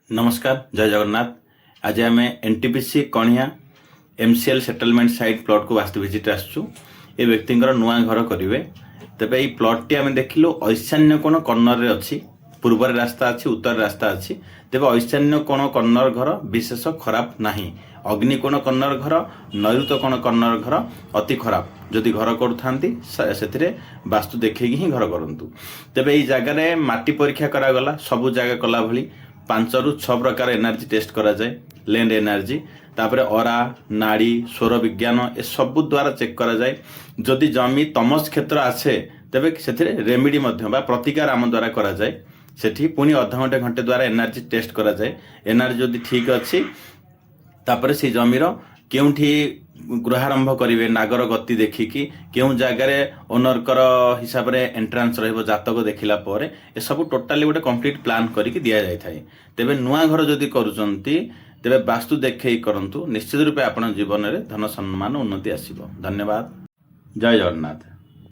नमस्कार जय जगन्नाथ। आज आम एनटीपीसी कणिया एमसीएल सेटलमेंट साइट प्लॉट को वास्तु विजिट आसचु। ए व्यक्ति नुआ घर करेंगे। तेरे ये प्लॉट टी आम देखिलु ईशान्य कोण कर्णर रे अच्छी, पूर्व रास्ता अच्छी, उत्तर रास्ता अच्छी। तेरे ईशान्य कोण कर्णर घर विशेष खराब नहीं। अग्निकोण कर्णर घर, नैऋत कोण कर्णर घर अति खराब। जदि घर करूँ वास्तु देखिए ही घर करूँ। तेरे ये जगार माटी परीक्षा करागला, सबू जगह कला भली 5 ରୁ 6 प्रकार एनर्जी टेस्ट करा जाए। लैंड एनर्जी तापर अरा नाड़ी स्वर विज्ञान ए सब द्वारा चेक करा जाए। जदि जमी तमस क्षेत्र आसे तेबे सेथिरे रेमेडी मध्य बा प्रतिकार आम द्वारा करा जाए। सेठी पुणी अधा घंटे घंटे द्वारा एनर्जी टेस्ट करा जाए। एनर्जी जदि ठीक अच्छी तापर से जमीर केउठी गृहारंभ करेंगे नागर गति देखिकी केउं जगार ओनरकर हिसाब रे एंट्रांस रहिबो जातक देखिला पर ए सब टोटाली गोटे कंप्लीट प्लान करके दिया जाय थाए। तेबे नुआ घर जदि करूचंती तेबे वास्तु देखै करंतु, निश्चित रूपे आपण जीवन रे धन सम्मान उन्नति आसीबो। धन्यवाद। जय जगन्नाथ।